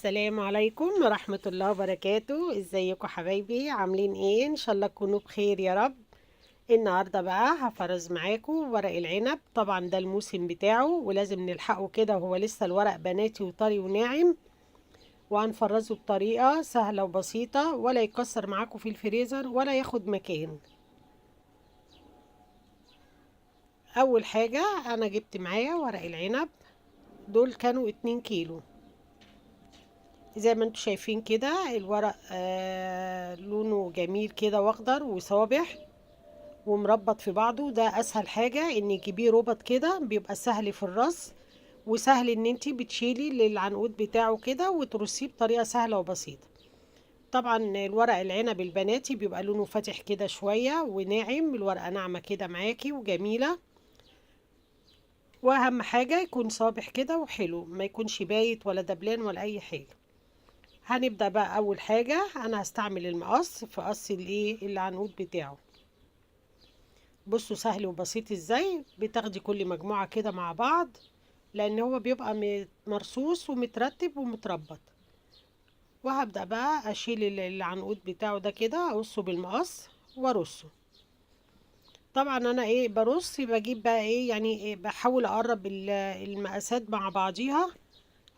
السلام عليكم ورحمة الله وبركاته. ازيكم حبايبي؟ عاملين ايه؟ ان شاء الله تكونوا بخير يا رب. النهاردة بقى هفرز معاكم ورق العنب. طبعا ده الموسم بتاعه ولازم نلحقه كده وهو لسه الورق بناتي وطري وناعم، وهنفرزه بطريقة سهلة وبسيطة ولا يكسر معاكم في الفريزر ولا ياخد مكان. اول حاجة انا جبت معايا ورق العنب، دول كانوا 2 كيلو. زي ما انتم شايفين كده الورق لونه جميل كده واخضر وصابح ومربط في بعضه. ده اسهل حاجة ان تجيبيه ربط كده، بيبقى سهل في الرص وسهل ان انتي بتشيلي العنقود بتاعه كده وترصيه بطريقة سهلة وبسيطة. طبعا الورق العنب البناتي بيبقى لونه فاتح كده شوية وناعم، الورقة ناعمة كده معاكي وجميلة، واهم حاجة يكون صابح كده وحلو، ما يكونش بايت ولا دبلان ولا اي حاجة. هنبدأ بقى. أول حاجة أنا هستعمل المقص في قص العنقود بتاعه. بصوا سهل وبسيط ازاي بتاخدي كل مجموعة كده مع بعض، لأن هو بيبقى مرصوص ومترتب ومتربط. وهبدأ بقى أشيل العنقود بتاعه ده كده، أقصه بالمقص وأرصه. طبعا أنا إيه برص، بجيب بقى إيه يعني إيه، بحاول أقرب المقاسات مع بعضيها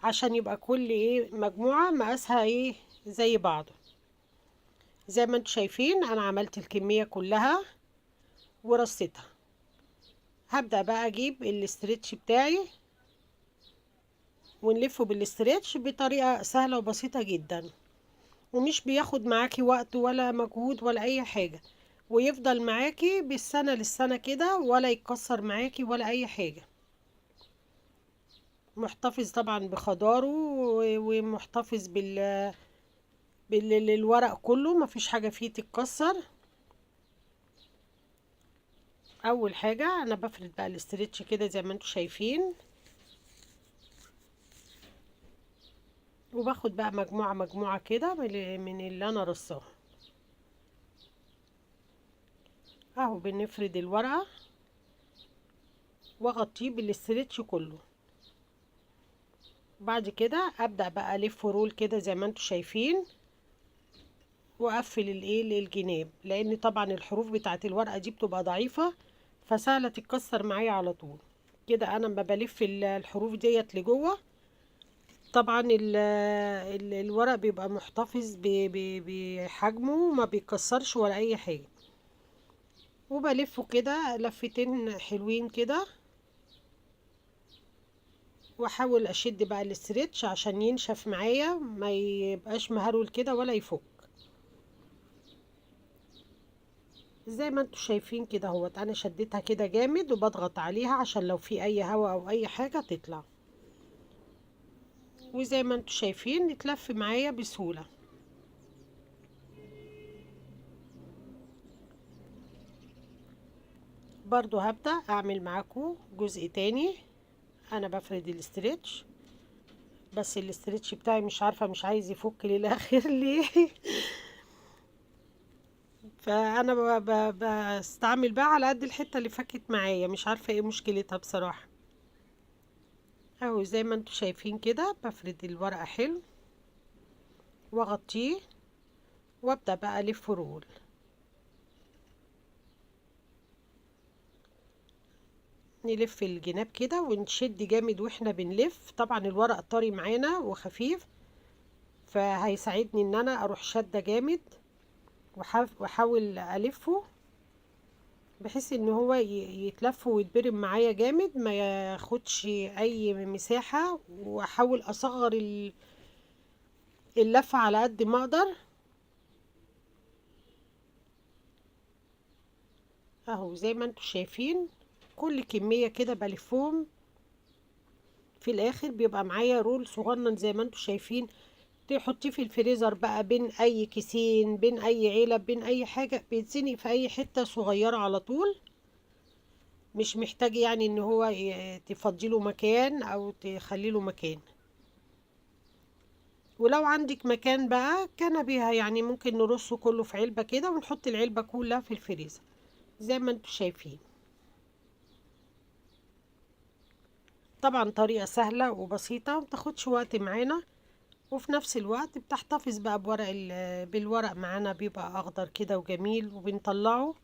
عشان يبقى كل إيه مجموعة مقاسها إيه زي بعضه. زي ما انتم شايفين انا عملت الكمية كلها ورصيتها. هبدأ بقى اجيب الاسترتش بتاعي ونلفه بالاسترتش بطريقة سهلة وبسيطة جدا، ومش بياخد معاكي وقت ولا مجهود ولا اي حاجة، ويفضل معاكي بالسنة للسنة كده ولا يتكسر معاكي ولا اي حاجة. محتفظ طبعا بخضاره ومحتفظ بالورق كله، مفيش حاجة فيه تتكسر. اول حاجة انا بفرد بقى الاسترتش كده زي ما انتم شايفين، وباخد بقى مجموعة مجموعة كده من اللي انا رصاها. اهو بنفرد الورقة واغطيه بالاسترتش كله. بعد كده ابدأ بقى الف رول كده زي ما انتم شايفين، واقفل الجناب، لان طبعا الحروف بتاعت الورقة دي بتبقى ضعيفة فسهلة تتكسر معايا على طول. كده انا لما بلف الحروف ديت لجوه، طبعا الورق بيبقى محتفظ بحجمه وما بيكسرش ولا اي حاجة. وبلفه كده لفتين حلوين كده، واحاول اشد بقى الاسترتش عشان ينشف معايا، ما يبقاش مهرول كده ولا يفك. زي ما انتوا شايفين كده اهوت، انا شديتها كده جامد وبضغط عليها عشان لو في اي هواء او اي حاجة تطلع. وزي ما انتوا شايفين اتلف معايا بسهولة. برضو هبدأ اعمل معاكم جزء تاني. انا بفرد الاسترتش، بس الاسترتش بتاعي مش عارفة مش عايز يفك للاخر ليه. فانا بستعمل بقى على قد الحتة اللي فكت معايا، مش عارفة ايه مشكلتها بصراحة. اهو زي ما انتوا شايفين كده بفرد الورقة حلو واغطيه، وابدأ بقى الف رول. نلف الجناب كده ونشد جامد واحنا بنلف. طبعا الورق طري معانا وخفيف، فهيساعدني ان انا اروح شادة جامد واحاول الفه بحيث ان هو يتلف ويتبرم معايا جامد، ما ياخدش اي مساحة. واحاول اصغر اللفة على قد ما اقدر. اهو زي ما انتوا شايفين كل كمية كده بلفهم، في الاخر بيبقى معايا رول صغنن زي ما انتوا شايفين. تحطيه في الفريزر بقى بين اي كيسين، بين اي علب، بين اي حاجة، بيتزنق في اي حتة صغيرة على طول. مش محتاج يعني ان هو تفضيله مكان او تخليله مكان. ولو عندك مكان بقى كان بيها يعني ممكن نرصه كله في علبة كده ونحط العلبة كلها في الفريزر زي ما انتوا شايفين. طبعا طريقة سهلة وبسيطة متاخدش وقت معانا، وفي نفس الوقت بتحتفظ بقى بالورق معانا، بيبقى اخضر كده وجميل، وبنطلعه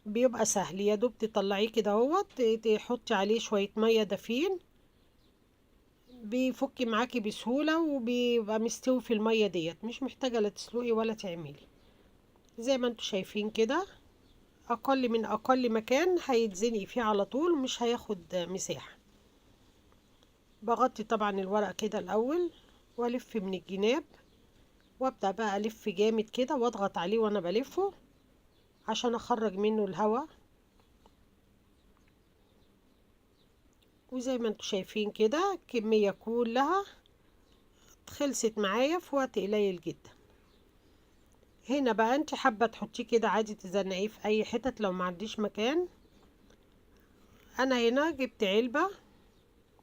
بيبقى سهل. يا دوب تطلعيه كده اهوت، تحطي عليه شوية مية دافين، بيفك معاكي بسهولة وبيبقى مستوي في المية ديت، مش محتاجة لا تسلقي ولا تعملي. زي ما انتوا شايفين كده، اقل من اقل مكان هيتزنق فيه على طول، مش هياخد مساحة. بغطي طبعا الورق كده الاول والف من الجناب، وابدأ بقى الف جامد كده واضغط عليه وانا بلفه عشان اخرج منه الهواء. وزي ما انتوا شايفين كده الكمية كلها خلصت معايا في وقت قليل جدا. هنا بقى انت حابة تحطيه كده عادي، تزنقيه في اي حتت لو ما عنديش مكان. انا هنا جبت علبة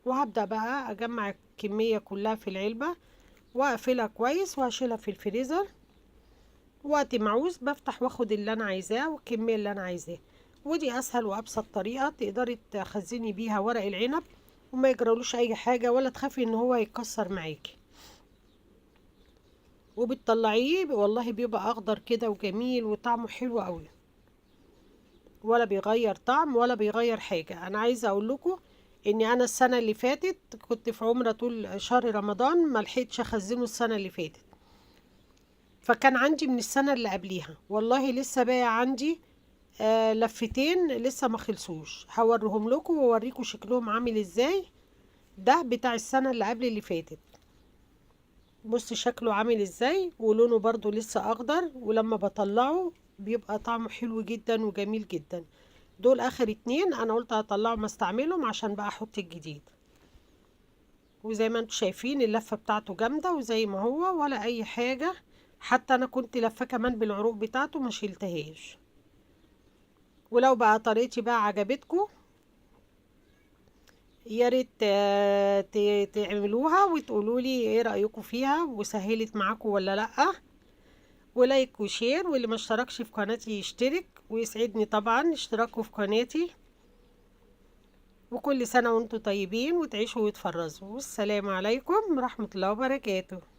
وهبدأ بقى اجمع الكمية كلها في العلبة واقفلها كويس وهشيلها في الفريزر. وقت ما عاوز بفتح واخد اللي انا عايزاه والكمية اللي انا عايزاه. ودي اسهل وابسط طريقة تقدري تخزني بيها ورق العنب وما يجرالوش اي حاجة، ولا تخافي ان هو يتكسر معاكي. وبتطلعيه والله بيبقى اخضر كده وجميل وطعمه حلو قوي، ولا بيغير طعم ولا بيغير حاجة. انا عايزة اقول لكم اني انا السنة اللي فاتت كنت في عمرة طول شهر رمضان، ما لحقتش اخزنه السنة اللي فاتت، فكان عندي من السنة اللي قبليها والله لسه باقي عندي لفتين لسه ما خلصوش. هوريهم لكم واوريكم شكلهم عامل ازاي. ده بتاع السنة اللي قبل اللي فاتت، بص شكله عامل ازاي، ولونه برضو لسه اخضر، ولما بطلعه بيبقى طعمه حلو جدا وجميل جدا. دول اخر اتنين انا قلت هطلعهم استعملهم عشان بقى احط الجديد. وزي ما انتوا شايفين اللفة بتاعته جامدة وزي ما هو ولا اي حاجة. حتى انا كنت لفة كمان بالعروق بتاعته ما شيلتهاش. ولو بقى طريقتي بقى عجبتكم، يا ريت تعملوها وتقولوا لي ايه رأيكم فيها وسهلت معاكم ولا لأ. ولايك وشير، واللي ما اشتركش في قناتي يشترك، ويسعدني طبعا اشتراكه في قناتي. وكل سنة وانتم طيبين وتعيشوا وتفرزوا، والسلام عليكم ورحمة الله وبركاته.